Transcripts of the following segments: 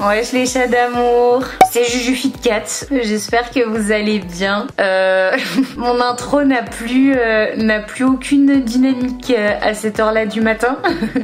Wesh les chats d'amour, c'est Juju Fitcat, j'espère que vous allez bien. Mon intro n'a plus aucune dynamique à cette heure-là du matin.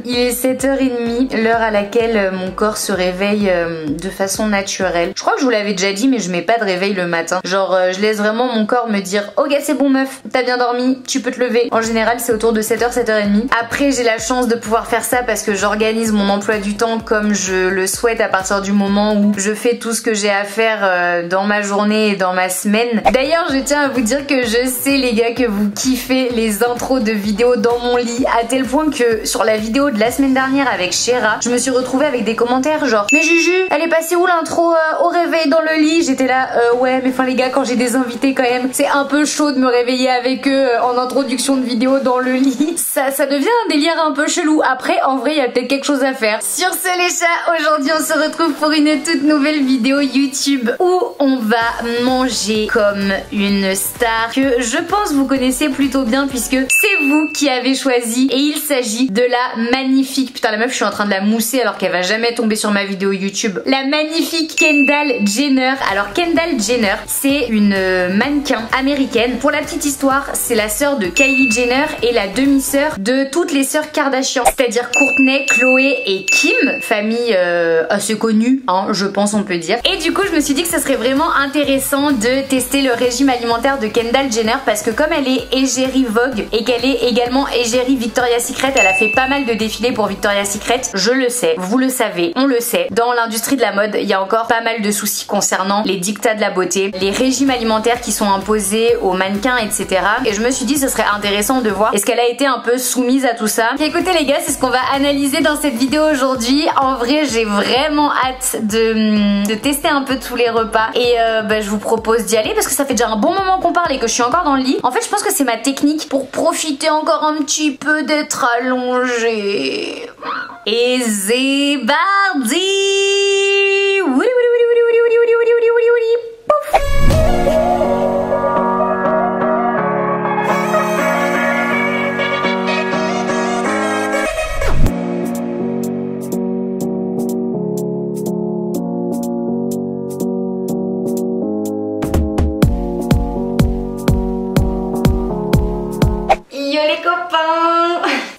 Il est 7h30, l'heure à laquelle mon corps se réveille de façon naturelle. Je crois que je vous l'avais déjà dit, mais je mets pas de réveil le matin. Genre je laisse vraiment mon corps me dire ok c'est bon meuf, t'as bien dormi, tu peux te lever. En général c'est autour de 7h, 7h30. Après j'ai la chance de pouvoir faire ça parce que j'organise mon emploi du temps comme je le souhaite à partir du moment où je fais tout ce que j'ai à faire dans ma journée et dans ma semaine. D'ailleurs je tiens à vous dire que je sais les gars que vous kiffez les intros de vidéos dans mon lit à tel point que sur la vidéo de la semaine dernière avec Shera, je me suis retrouvée avec des commentaires genre mais Juju, elle est passée où l'intro au réveil dans le lit? J'étais là ouais mais enfin les gars, quand j'ai des invités quand même c'est un peu chaud de me réveiller avec eux en introduction de vidéo dans le lit. Ça devient un délire un peu chelou. Après en vrai il y a peut-être quelque chose à faire. Sur ce les chats, aujourd'hui on se retrouve pour une toute nouvelle vidéo YouTube où on va manger comme une star que je pense vous connaissez plutôt bien puisque c'est vous qui avez choisi, et il s'agit de la magnifique, putain la meuf je suis en train de la mousser alors qu'elle va jamais tomber sur ma vidéo YouTube, la magnifique Kendall Jenner. Alors Kendall Jenner c'est une mannequin américaine. Pour la petite histoire, c'est la sœur de Kylie Jenner et la demi-sœur de toutes les sœurs Kardashian, c'est-à-dire Kourtney, Chloé et Kim, famille assez connue hein, je pense on peut dire. Et du coup je me suis dit que ce serait vraiment intéressant de tester le régime alimentaire de Kendall Jenner parce que comme elle est égérie Vogue et qu'elle est également égérie Victoria's Secret, elle a fait pas mal de défilés pour Victoria's Secret, je le sais, vous le savez, on le sait. Dans l'industrie de la mode, il y a encore pas mal de soucis concernant les dictats de la beauté, les régimes alimentaires qui sont imposés aux mannequins, etc. Et je me suis dit ce serait intéressant de voir est-ce qu'elle a été un peu soumise à tout ça. Et écoutez les gars, c'est ce qu'on va analyser dans cette vidéo aujourd'hui. En vrai j'ai vraiment hâte de tester un peu tous les repas et je vous propose d'y aller parce que ça fait déjà un bon moment qu'on parle et que je suis encore dans le lit. En fait je pense que c'est ma technique pour profiter encore un petit peu d'être allongée. Et c'est parti.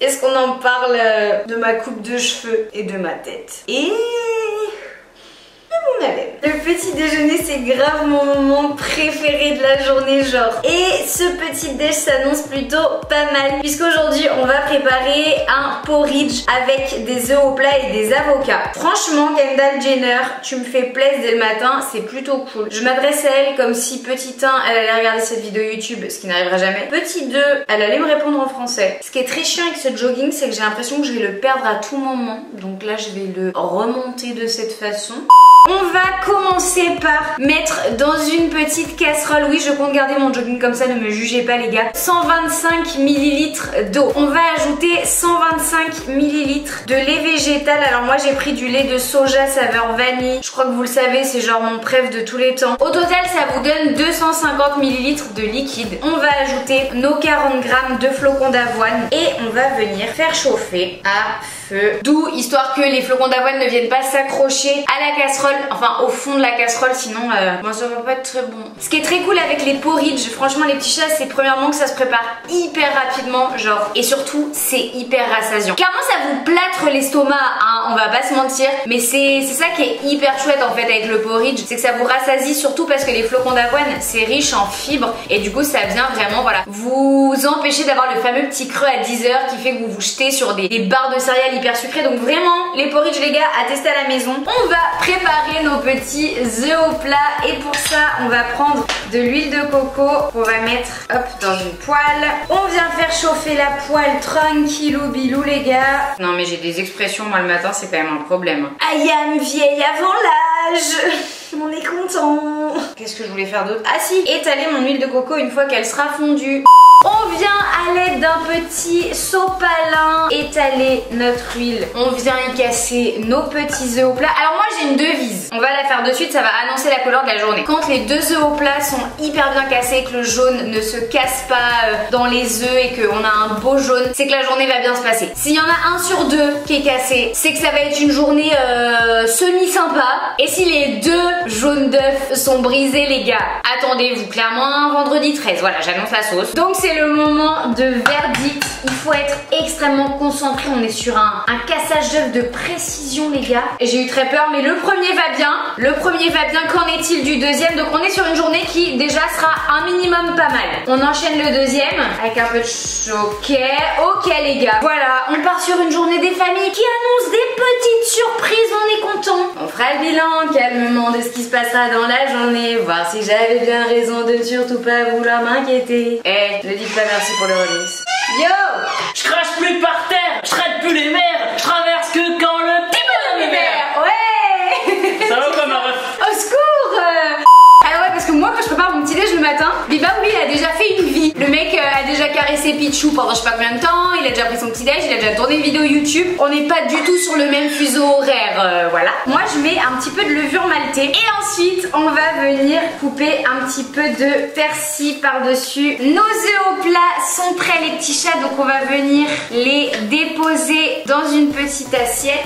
Est-ce qu'on en parle de ma coupe de cheveux et de ma tête et de mon haleine? Le petit déjeuner c'est grave mon moment préféré de la journée genre. Et ce petit déj s'annonce plutôt pas mal puisqu'aujourd'hui on va préparer un porridge avec des œufs au plat et des avocats. Franchement Kendall Jenner, tu me fais plaisir dès le matin, c'est plutôt cool. Je m'adresse à elle comme si petit 1 elle allait regarder cette vidéo YouTube, ce qui n'arrivera jamais. Petit 2 elle allait me répondre en français. Ce qui est très chiant avec ce jogging c'est que j'ai l'impression que je vais le perdre à tout moment. Donc là je vais le remonter de cette façon. On va commencer par mettre dans une petite casserole, oui je compte garder mon jogging comme ça, ne me jugez pas les gars, 125 ml d'eau. On va ajouter 125 ml de lait végétal. Alors moi j'ai pris du lait de soja saveur vanille, je crois que vous le savez c'est genre mon préf de tous les temps. Au total ça vous donne 250 ml de liquide. On va ajouter nos 40 g de flocons d'avoine et on va venir faire chauffer à feu doux, histoire que les flocons d'avoine ne viennent pas s'accrocher à la casserole, enfin au fond de la casserole, sinon ça va pas être très bon. Ce qui est très cool avec les porridge, franchement les petits chats, c'est premièrement que ça se prépare hyper rapidement genre, et surtout c'est hyper rassasiant. Clairement ça vous plâtre l'estomac hein, on va pas se mentir, mais c'est ça qui est hyper chouette en fait avec le porridge, c'est que ça vous rassasie, surtout parce que les flocons d'avoine c'est riche en fibres et du coup ça vient vraiment voilà vous empêcher d'avoir le fameux petit creux à 10h qui fait que vous vous jetez sur des barres de céréales hyper sucrées. Donc vraiment les porridge les gars à tester à la maison. On va préparer nos petits œufs au plat et pour ça on va prendre de l'huile de coco qu'on va mettre hop dans une poêle. On vient faire chauffer la poêle tranquillou bilou les gars. Non mais j'ai des expressions moi le matin, c'est quand même un problème. I am vieille avant l'âge. On est content. Qu'est-ce que je voulais faire d'autre? Ah si, étaler mon huile de coco une fois qu'elle sera fondue. On On vient à l'aide d'un petit sopalin étaler notre huile. On vient y casser nos petits œufs au plat. Alors moi j'ai une devise. On va la faire de suite, ça va annoncer la couleur de la journée. Quand les deux œufs au plat sont hyper bien cassés, que le jaune ne se casse pas dans les œufs et qu'on a un beau jaune, c'est que la journée va bien se passer. S'il y en a un sur deux qui est cassé, c'est que ça va être une journée semi-sympa. Et si les deux jaunes d'œufs sont brisés, les gars, attendez-vous clairement un vendredi 13. Voilà, j'annonce la sauce. Donc c'est le moment de verdict. Il faut être extrêmement concentré. On est sur un cassage d'œufs de précision, les gars. J'ai eu très peur, mais le premier va bien. Le premier va bien. Qu'en est-il du deuxième? Donc on est sur une journée qui déjà sera un minimum pas mal. On enchaîne le deuxième avec un peu de ok les gars. Voilà, on part sur une journée des familles qui annonce des petites surprises. On est content. On fera le bilan calmement de ce qui se passera dans la journée, voir si j'avais bien raison de ne surtout pas vouloir m'inquiéter. Ne dites pas merci pour le remix. Yo! Je crache plus par terre, je traite plus les mers, je traverse que quand le petit bonhomme est vert. Ouais! Ça va ou quoi ma ref? Au secours! Alors ouais, parce que moi quand je prépare mon petit déj le matin, Biba oui il a déjà fait une vie. Le mec a déjà caressé Pichou pendant je sais pas combien de temps, il a déjà pris son petit déj, il a déjà tourné une vidéo YouTube. On n'est pas du tout sur le même fuseau horaire, voilà. Moi je mets un petit peu de levure maltée et ensuite on va venir couper un petit peu de persil par-dessus. Nos œufs au plat sont prêts les petits chats, donc on va venir les déposer dans une petite assiette.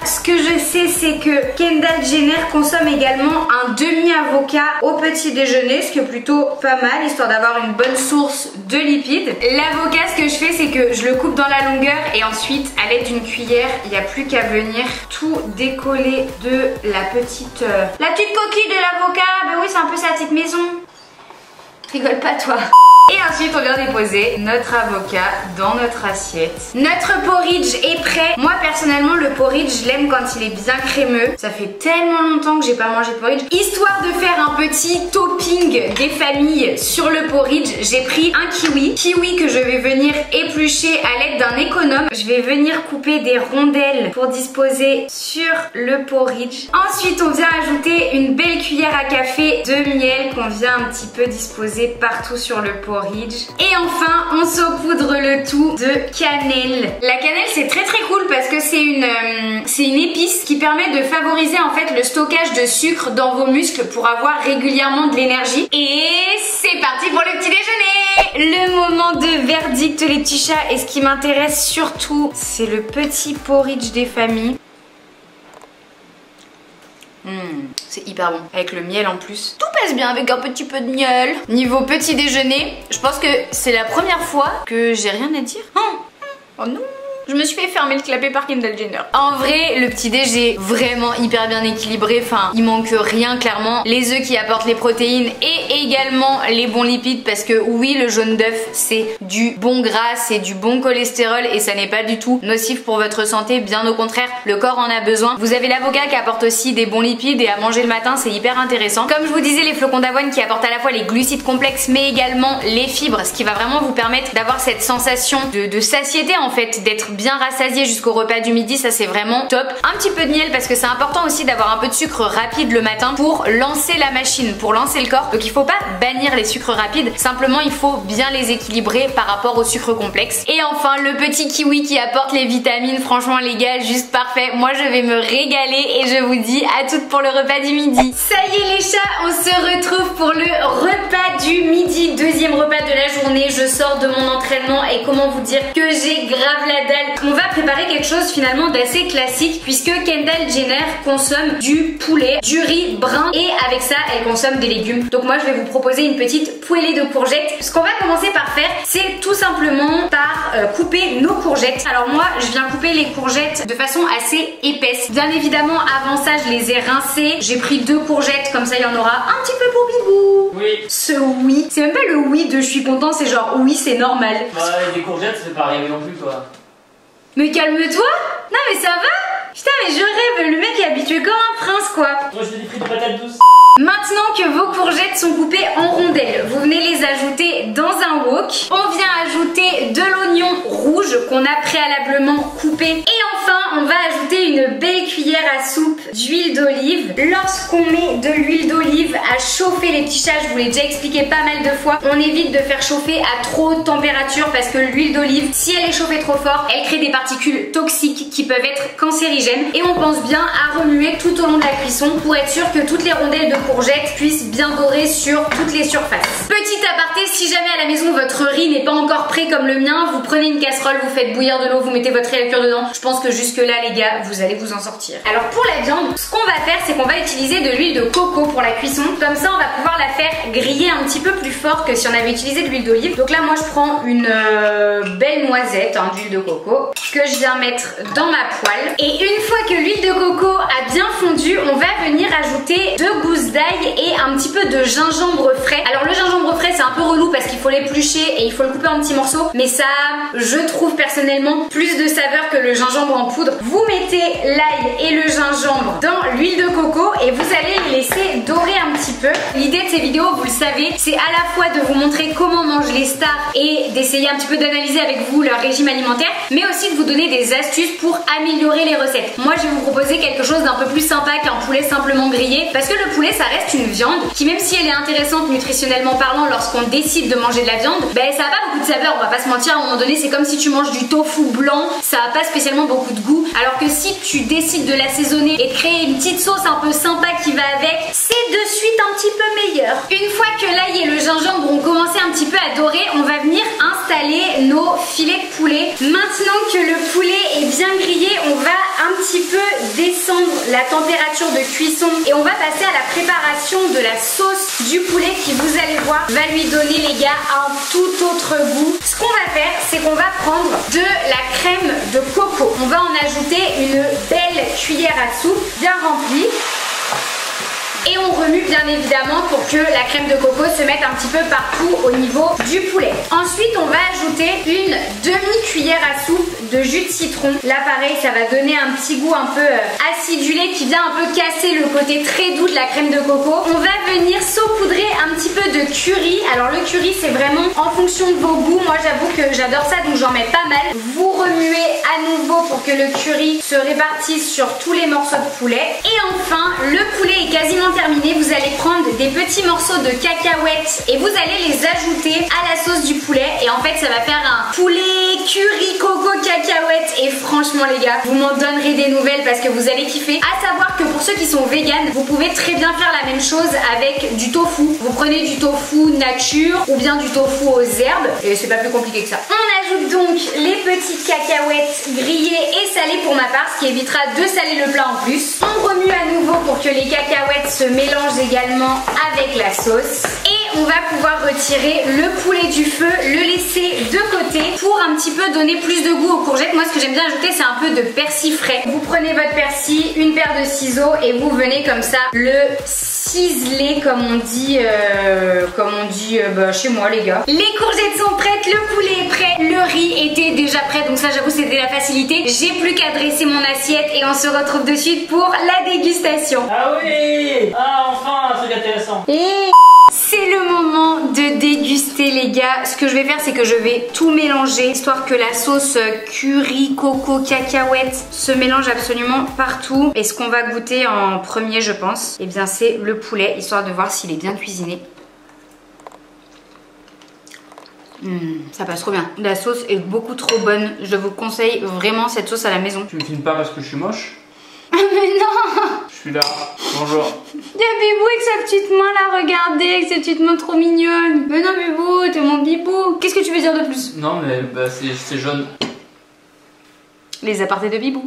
Ce que je sais c'est que Kendall Jenner consomme également un demi-avocat au petit déjeuner, ce qui est plutôt pas mal, histoire d'avoir une bonne source de lipides. L'avocat, ce que je fais, c'est que je le coupe dans la longueur et ensuite, à l'aide d'une cuillère, il n'y a plus qu'à venir tout décoller de la petite coquille de l'avocat. Ben oui, c'est un peu sa petite maison. Rigole pas, toi. Et ensuite on vient déposer notre avocat dans notre assiette. Notre porridge est prêt. Moi personnellement le porridge je l'aime quand il est bien crémeux. Ça fait tellement longtemps que j'ai pas mangé de porridge. Histoire de faire un petit topping des familles sur le porridge, j'ai pris un kiwi. Kiwi que je vais venir éplucher à l'aide d'un économe. Je vais venir couper des rondelles pour disposer sur le porridge. Ensuite on vient ajouter une belle cuillère à café de miel qu'on vient un petit peu disposer partout sur le porridge. Et enfin on saupoudre le tout de cannelle. La cannelle c'est très cool parce que c'est une épice qui permet de favoriser en fait le stockage de sucre dans vos muscles pour avoir régulièrement de l'énergie. Et c'est parti pour le petit déjeuner. Le moment de verdict les petits chats, et ce qui m'intéresse surtout c'est le petit porridge des familles. C'est hyper bon, avec le miel en plus. Tout passe bien avec un petit peu de miel. Niveau petit déjeuner, je pense que c'est la première fois que j'ai rien à dire. Oh non, je me suis fait fermer le clapet par Kendall Jenner. En vrai, le petit déj est vraiment hyper bien équilibré. Enfin, il manque rien clairement. Les œufs qui apportent les protéines et également les bons lipides, parce que oui, le jaune d'œuf c'est du bon gras, c'est du bon cholestérol et ça n'est pas du tout nocif pour votre santé. Bien au contraire, le corps en a besoin. Vous avez l'avocat qui apporte aussi des bons lipides et à manger le matin, c'est hyper intéressant. Comme je vous disais, les flocons d'avoine qui apportent à la fois les glucides complexes mais également les fibres, ce qui va vraiment vous permettre d'avoir cette sensation de satiété en fait, d'être bien rassasié jusqu'au repas du midi. Ça c'est vraiment top. Un petit peu de miel parce que c'est important aussi d'avoir un peu de sucre rapide le matin pour lancer la machine, pour lancer le corps. Donc il faut pas bannir les sucres rapides, simplement il faut bien les équilibrer par rapport au sucre complexe. Et enfin le petit kiwi qui apporte les vitamines, franchement les gars, juste parfait. Moi je vais me régaler et je vous dis à toutes pour le repas du midi. Ça y est les chats, on se retrouve pour le repas du midi, deuxième repas de la journée. Je sors de mon entraînement et comment vous dire que j'ai grave la dalle. On va préparer quelque chose finalement d'assez classique puisque Kendall Jenner consomme du poulet, du riz brun et avec ça elle consomme des légumes. Donc moi je vais vous proposer une petite poêlée de courgettes. Ce qu'on va commencer par faire c'est tout simplement par couper nos courgettes. Alors moi je viens couper les courgettes de façon assez épaisse. Bien évidemment avant ça je les ai rincées. J'ai pris 2 courgettes comme ça il y en aura un petit peu pour Bibou. Oui. Ce oui, c'est même pas le oui de je suis content, c'est genre oui c'est normal. Bah des courgettes c'est pas arrivé non plus toi. Mais calme-toi. Non mais ça va. Putain mais je rêve, le mec est habitué comme un prince quoi. Moi je fais des frites de patates douces. Maintenant que vos courgettes sont coupées en rondelles, vous venez les ajouter dans un wok. On vient ajouter de l'oignon rouge qu'on a préalablement coupé. Et enfin, on va ajouter une belle cuillère à soupe d'huile d'olive. Lorsqu'on met de l'huile d'olive à chauffer, les petits chats, je vous l'ai déjà expliqué pas mal de fois, on évite de faire chauffer à trop haute température parce que l'huile d'olive, si elle est chauffée trop fort, elle crée des particules toxiques qui peuvent être cancérigènes. Et on pense bien à remuer tout au long de la cuisson pour être sûr que toutes les rondelles de courgettes puissent bien dorer sur toutes les surfaces. Petit aparté, si jamais à la maison votre riz n'est pas encore prêt comme le mien, vous prenez une casserole, vous faites bouillir de l'eau, vous mettez votre riz à cuire dedans. Je pense que jusque là les gars, vous allez vous en sortir. Alors pour la viande, ce qu'on va faire, c'est qu'on va utiliser de l'huile de coco pour la cuisson. Comme ça on va pouvoir la faire griller un petit peu plus fort que si on avait utilisé de l'huile d'olive. Donc là moi je prends une belle noisette d'huile de coco que je viens mettre dans ma poêle. Et une fois que l'huile de coco a bien fondu, on va venir ajouter 2 gousses d'ail et un petit peu de gingembre frais. Alors le gingembre frais c'est un peu relou parce qu'il faut l'éplucher et il faut le couper en petits morceaux, mais ça a, je trouve personnellement, plus de saveur que le gingembre en poudre. Vous mettez l'ail et le gingembre dans l'huile de coco et vous allez les laisser dorer un petit peu. L'idée de ces vidéos, vous le savez, c'est à la fois de vous montrer comment mangent les stars et d'essayer un petit peu d'analyser avec vous leur régime alimentaire, mais aussi de vous donner des astuces pour améliorer les recettes. Moi je vais vous proposer quelque chose d'un peu plus sympa qu'un poulet simplement grillé, parce que le poulet ça reste une viande qui, même si elle est intéressante nutritionnellement parlant lorsqu'on décide de manger de la viande, ben ça a pas beaucoup de saveur, on va pas se mentir. À un moment donné c'est comme si tu manges du tofu blanc, ça a pas spécialement beaucoup de goût, alors que si tu décides de l'assaisonner et de créer une petite sauce un peu sympa qui va avec, c'est de suite un petit peu meilleur. Une fois que l'ail et le gingembre ont commencé un petit peu à dorer, on va venir installer nos filets de poulet. Maintenant que le poulet est bien grillé, on va un petit peu descendre la température de cuisson et on va passer à la préparation de la sauce du poulet qui, vous allez voir, va lui donner les gars un tout autre goût. Ce qu'on va faire, c'est qu'on va prendre de la crème de coco. On va en ajouter une belle cuillère à soupe bien remplie. Et on remue bien évidemment pour que la crème de coco se mette un petit peu partout au niveau du poulet. Ensuite on va ajouter une demi-cuillère à soupe de jus de citron. Là pareil ça va donner un petit goût un peu acidulé qui vient un peu casser le côté très doux de la crème de coco. On va venir saupoudrer un petit peu de curry. Alors le curry c'est vraiment en fonction de vos goûts. Moi j'avoue que j'adore ça donc j'en mets pas mal. Vous remuez à nouveau pour que le curry se répartisse sur tous les morceaux de poulet. Et enfin le poulet est quasiment terminé, vous allez prendre des petits morceaux de cacahuètes et vous allez les ajouter à la sauce du poulet et en fait ça va faire un poulet curry coco cacahuètes et franchement les gars, vous m'en donnerez des nouvelles parce que vous allez kiffer. À savoir que pour ceux qui sont véganes, vous pouvez très bien faire la même chose avec du tofu. Vous prenez du tofu nature ou bien du tofu aux herbes et c'est pas plus compliqué que ça. On ajoute donc les petites cacahuètes grillées et salées pour ma part, ce qui évitera de saler le plat en plus. On remue à nouveau pour que les cacahuètes se mélange également avec la sauce et on va pouvoir retirer le poulet du feu, le laisser de côté pour un petit peu donner plus de goût aux courgettes. Moi ce que j'aime bien ajouter c'est un peu de persil frais. Vous prenez votre persil, une paire de ciseaux et vous venez comme ça le ciseler comme on dit chez moi les gars. Les courgettes sont prêtes, le poulet est prêt, le riz était déjà prêt donc ça j'avoue c'était la facilité. J'ai plus qu'à dresser mon assiette et on se retrouve de suite pour la dégustation. Ah oui! Ah enfin un truc intéressant. C'est le moment de déguster les gars. Ce que je vais faire c'est que je vais tout mélanger histoire que la sauce curry, coco, cacahuète se mélange absolument partout. Et ce qu'on va goûter en premier je pense, et bien c'est le poulet histoire de voir s'il est bien cuisiné. Ça passe trop bien. La sauce est beaucoup trop bonne. Je vous conseille vraiment cette sauce à la maison. Tu me filmes pas parce que je suis moche? Ah mais non! Je suis là. Bonjour. Il y a Bibou avec sa petite main là, regardez, avec sa petite main trop mignonne. Mais non Bibou, t'es mon Bibou. Qu'est-ce que tu veux dire de plus? Non mais bah, c'est jaune. Les apartés de Bibou.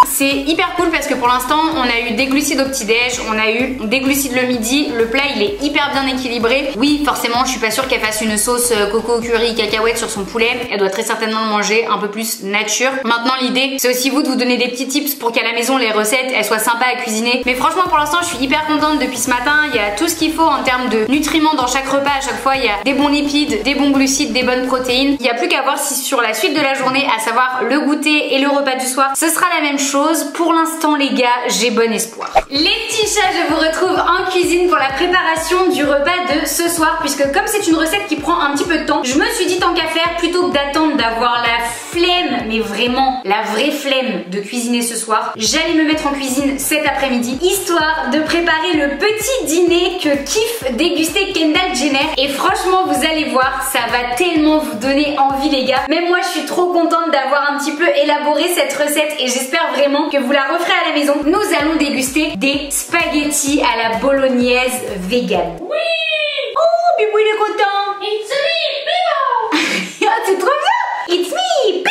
C'est hyper cool parce que pour l'instant on a eu des glucides au petit-déj, on a eu des glucides le midi, le plat il est hyper bien équilibré. Oui forcément je suis pas sûre qu'elle fasse une sauce coco, curry, cacahuète sur son poulet, elle doit très certainement le manger un peu plus nature. Maintenant l'idée c'est aussi vous de vous donner des petits tips pour qu'à la maison les recettes elles soient sympas à cuisiner. Mais franchement pour l'instant je suis hyper contente depuis ce matin, il y a tout ce qu'il faut en termes de nutriments dans chaque repas. À chaque fois il y a des bons lipides, des bons glucides, des bonnes protéines. Il n'y a plus qu'à voir si sur la suite de la journée, à savoir le goûter et le repas du soir, ce sera la même chose. Pour l'instant les gars, j'ai bon espoir. Les petits chats, je vous retrouve en cuisine pour la préparation du repas de ce soir, puisque comme c'est une recette qui prend un petit peu de temps, je me suis dit tant qu'à faire, plutôt que d'attendre d'avoir la flemme, mais mais vraiment la vraie flemme de cuisiner ce soir, j'allais me mettre en cuisine cet après-midi, histoire de préparer le petit dîner que kiffe déguster Kendall Jenner. Et franchement, vous allez voir, ça va tellement vous donner envie les gars. Même moi, je suis trop contente d'avoir un petit peu élaboré cette recette et j'espère vraiment que vous la referez à la maison. Nous allons déguster des spaghettis à la bolognaise vegan. Oui! Oh, Bibou il est content! It's me, Bibo! Ah, c'est trop bien! It's me, Bibou!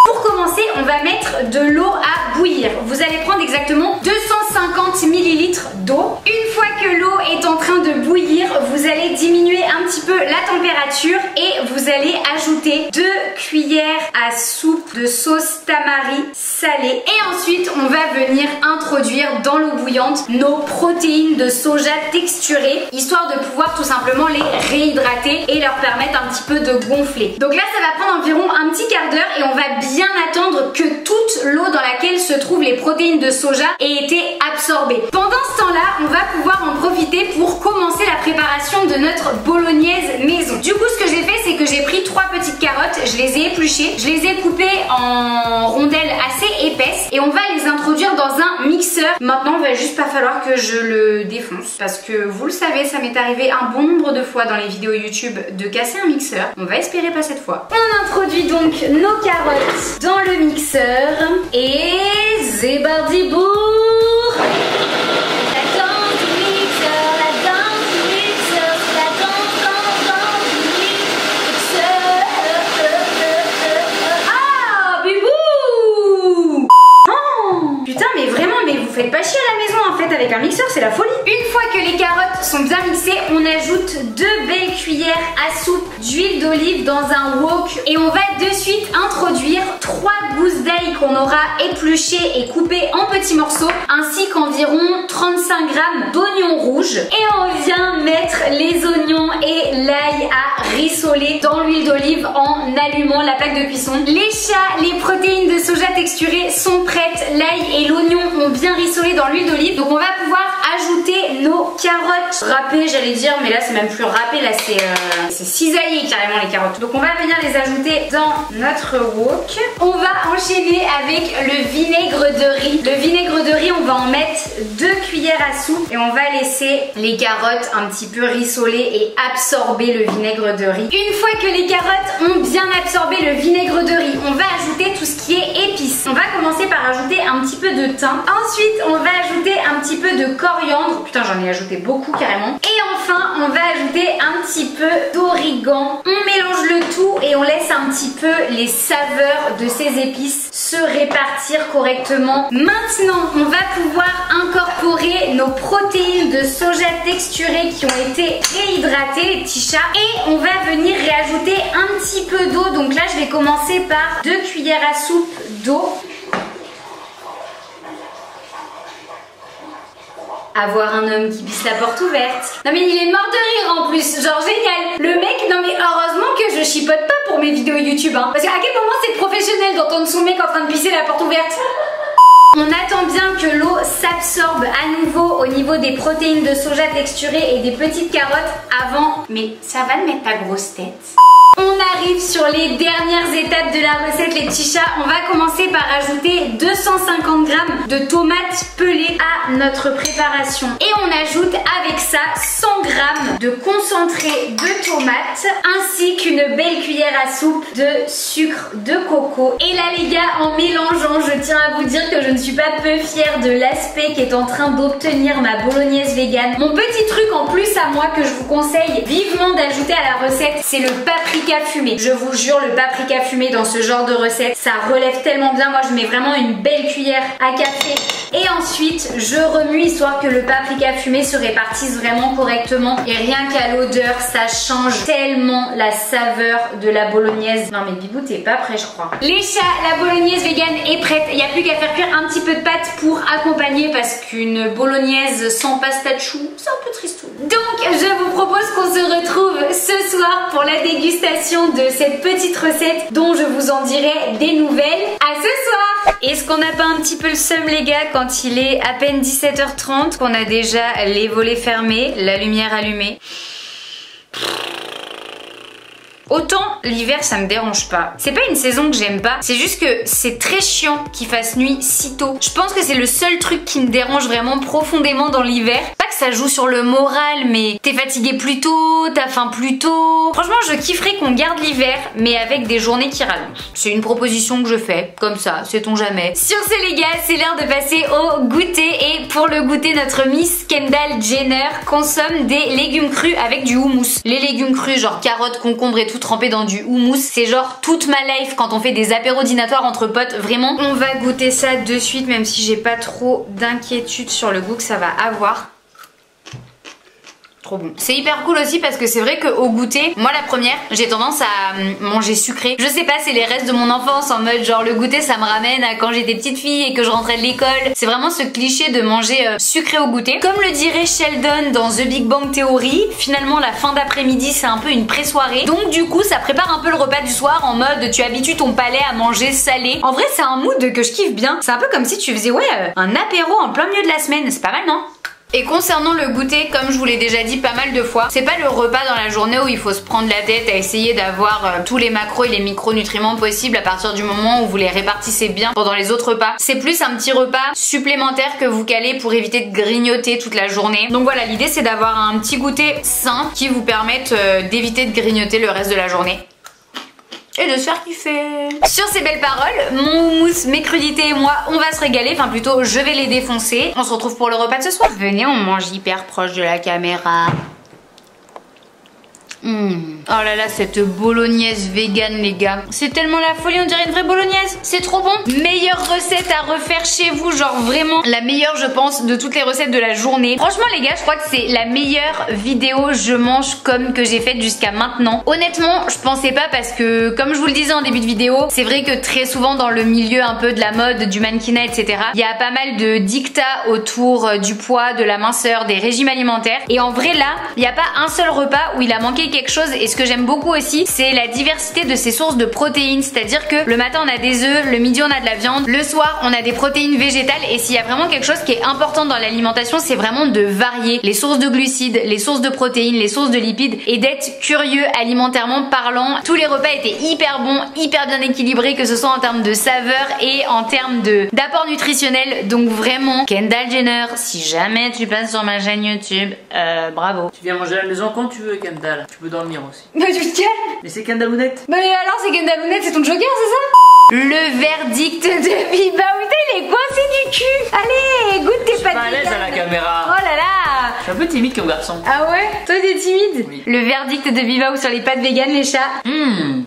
Pour commencer, on va mettre de l'eau à bouillir. Vous allez prendre exactement 250 ml d'eau. Une fois que l'eau est en train de bouillir, vous allez diminuer un petit peu la température et vous allez ajouter 2 cuillères à soupe de sauce tamari salée. Et ensuite, on va venir introduire dans l'eau bouillante nos protéines de soja texturées, histoire de pouvoir tout simplement les réhydrater et leur permettre un petit peu de gonfler. Donc là, ça va prendre environ un petit quart d'heure et on va bien attendre que toute l'eau dans laquelle se trouvent les protéines de soja ait été absorbée. Pendant ce temps-là, on va pouvoir en profiter pour commencer la préparation de notre bolognaise maison. Du coup, ce que j'ai fait, c'est que j'ai pris 3 petites carottes, je les ai épluchées, je les ai coupées en rondelles assez épaisses et on va les introduire dans un mixeur. Maintenant, il va juste pas falloir que je le défonce parce que vous le savez, ça m'est arrivé un bon nombre de fois dans les vidéos YouTube de casser un mixeur. On va espérer pas cette fois. On introduit donc nos carottes dans le mixeur et zébardibourg. Faites pas chier à la maison en fait avec un mixeur, c'est la folie. Une fois que les carottes sont bien mixées, on ajoute 2 belles cuillères à soupe d'huile d'olive dans un wok et on va de suite introduire 3 gousses d'ail qu'on aura épluchées et coupées en petits morceaux ainsi qu'environ 35 grammes d'oignons rouges et on vient mettre les oignons et l'ail à rissoler dans l'huile d'olive en allumant la plaque de cuisson. Les chats, les protéines de soja texturées sont prêtes, l'ail et l'oignon ont bien rissolé dans l'huile d'olive, donc on va pouvoir ajouter nos carottes râpées, j'allais dire, mais là c'est même plus râpé, là c'est cisaillé carrément les carottes. Donc on va venir les ajouter dans notre wok. On va enchaîner avec le vinaigre de riz. Le vinaigre de riz, on va en mettre 2 cuillères à soupe et on va laisser les carottes un petit peu rissoler et absorber le vinaigre de riz. Une fois que les carottes ont bien absorbé le vinaigre de riz, on va ajouter tout ce qui est épices. On va commencer par ajouter un petit peu de thym. Ensuite, on va ajouter un petit peu de coriandre. Putain, j'en ai ajouté beaucoup carrément. Et enfin, on va ajouter un petit peu d'origan. On mélange le tout et on laisse un petit peu les saveurs de ces épices se répartir correctement. Maintenant, on va pouvoir incorporer nos protéines de soja texturées qui ont été réhydratées, les petits chats. Et on va venir réajouter un petit peu d'eau. Donc là, je vais commencer par 2 cuillères à soupe d'eau. Avoir un homme qui pisse la porte ouverte. Non mais il est mort de rire en plus, genre génial. Le mec, non mais heureusement que je chipote pas pour mes vidéos YouTube hein. Parce qu'à quel moment c'est professionnel d'entendre son mec en train de pisser la porte ouverte. On attend bien que l'eau s'absorbe à nouveau au niveau des protéines de soja texturées et des petites carottes avant. Mais ça va de mettre ta grosse tête. On arrive sur les dernières étapes de la recette les petits chats. On va commencer par ajouter 250 grammes de tomates pelées à notre préparation. Et on ajoute avec ça 100 grammes de concentré de tomates ainsi qu'une belle cuillère à soupe de sucre de coco. Et là les gars, en mélangeant, je tiens à vous dire que je ne suis pas peu fière de l'aspect qu'est en train d'obtenir ma bolognaise vegan. Mon petit truc en plus à moi que je vous conseille vivement d'ajouter à la recette, c'est le paprika fumé. Je vous jure, le paprika fumé dans ce genre de recette, ça relève tellement bien. Moi je mets vraiment une belle cuillère à café et ensuite je remue histoire que le paprika fumé se répartisse vraiment correctement. Et rien qu'à l'odeur, ça change tellement la saveur de la bolognaise. Non mais Bibou, t'es pas prêt je crois. Les chats, la bolognaise vegan est prête. Il n'y a plus qu'à faire cuire un petit peu de pâte pour accompagner parce qu'une bolognaise sans pasta de chou, c'est un peu tristou. Donc je vous propose qu'on se retrouve ce soir pour la dégustation de cette petite recette dont je vous en dirai des nouvelles. À ce soir! Est-ce qu'on n'a pas un petit peu le seum les gars quand il est à peine 17h30, qu'on a déjà les volets fermés, la lumière allumée? Autant l'hiver ça me dérange pas. C'est pas une saison que j'aime pas, c'est juste que c'est très chiant qu'il fasse nuit si tôt. Je pense que c'est le seul truc qui me dérange vraiment profondément dans l'hiver. Pas que ça joue sur le moral, mais t'es fatigué plus tôt, t'as faim plus tôt. Franchement, je kifferais qu'on garde l'hiver, mais avec des journées qui rallongent. C'est une proposition que je fais, comme ça, sait-on jamais. Sur ce les gars, c'est l'heure de passer au goûter. Et pour le goûter, notre Miss Kendall Jenner consomme des légumes crus avec du houmous. Les légumes crus, genre carottes, concombres et tout trempé dans du houmous, c'est genre toute ma life quand on fait des apéros dînatoires entre potes. Vraiment, on va goûter ça de suite, même si j'ai pas trop d'inquiétude sur le goût que ça va avoir. Trop bon. C'est hyper cool aussi parce que c'est vrai qu'au goûter, moi la première, j'ai tendance à manger sucré. Je sais pas, c'est les restes de mon enfance en mode genre le goûter ça me ramène à quand j'étais petite fille et que je rentrais de l'école. C'est vraiment ce cliché de manger sucré au goûter. Comme le dirait Sheldon dans The Big Bang Theory, finalement la fin d'après-midi c'est un peu une pré-soirée. Donc du coup ça prépare un peu le repas du soir en mode tu habitues ton palais à manger salé. En vrai c'est un mood que je kiffe bien. C'est un peu comme si tu faisais un apéro en plein milieu de la semaine. C'est pas mal non ? Et concernant le goûter, comme je vous l'ai déjà dit pas mal de fois, c'est pas le repas dans la journée où il faut se prendre la tête à essayer d'avoir tous les macros et les micronutriments possibles à partir du moment où vous les répartissez bien pendant les autres repas. C'est plus un petit repas supplémentaire que vous calez pour éviter de grignoter toute la journée. Donc voilà, l'idée c'est d'avoir un petit goûter sain qui vous permette d'éviter de grignoter le reste de la journée. Et de se faire kiffer. Sur ces belles paroles, mon houmous, mes crudités et moi, on va se régaler. Enfin plutôt, je vais les défoncer. On se retrouve pour le repas de ce soir. Venez, on mange hyper proche de la caméra. Oh là là, cette bolognaise vegan les gars. C'est tellement la folie, on dirait une vraie bolognaise. C'est trop bon. Meilleure recette à refaire chez vous, genre vraiment la meilleure je pense de toutes les recettes de la journée. Franchement les gars, je crois que c'est la meilleure vidéo je mange comme que j'ai faite jusqu'à maintenant. Honnêtement, je pensais pas parce que comme je vous le disais en début de vidéo, c'est vrai que très souvent dans le milieu un peu de la mode, du mannequinat, etc. il y a pas mal de dictats autour du poids, de la minceur, des régimes alimentaires. Et en vrai là, il n'y a pas un seul repas où il a manqué quelque chose. Et ce que j'aime beaucoup aussi, c'est la diversité de ces sources de protéines. C'est-à-dire que le matin on a des œufs, le midi on a de la viande, le soir on a des protéines végétales. Et s'il y a vraiment quelque chose qui est important dans l'alimentation, c'est vraiment de varier les sources de glucides, les sources de protéines, les sources de lipides et d'être curieux alimentairement parlant. Tous les repas étaient hyper bons, hyper bien équilibrés, que ce soit en termes de saveur et en termes d'apport nutritionnel. Donc vraiment, Kendall Jenner, si jamais tu passes sur ma chaîne YouTube, bravo. Tu viens manger à la maison quand tu veux, Kendall. Tu peux dormir aussi. Bah tu te calmes. Mais c'est Kendall Lounette. Bah mais alors c'est Kendall Lounette, c'est ton joker, c'est ça? Le verdict de Viva. Putain, il est coincé du cul. Allez, goûte tes pâtes. Pas à l'aise à la caméra. Oh là là. Je suis un peu timide comme garçon. Ah ouais? Toi t'es timide? Oui. Le verdict de Viva sur les pâtes véganes, les chats.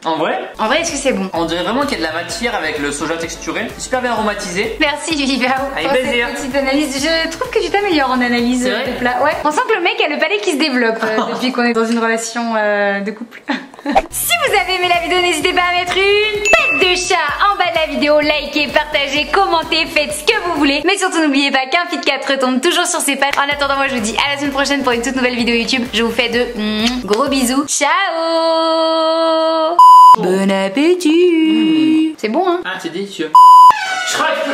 En vrai, Est-ce que c'est bon? on dirait vraiment qu'il y a de la matière avec le soja texturé. C'est super bien aromatisé. Merci Viva Avec pour plaisir. cette petite analyse. Je trouve que tu t'améliores en analyse C'est vrai de plat. Ouais. On sent que le mec a le palais qui se développe depuis qu'on est dans une relation de couple. Si vous avez aimé la vidéo, n'hésitez pas à mettre une patte de chat en bas de la vidéo, likez, partagez, commentez, faites ce que vous voulez. Mais surtout n'oubliez pas qu'un Fit 4 retombe toujours sur ses pattes. En attendant, moi je vous dis à la semaine prochaine pour une toute nouvelle vidéo YouTube. Je vous fais de gros bisous. Ciao. Bon appétit. C'est bon hein? Ah, c'est délicieux. Je crois que...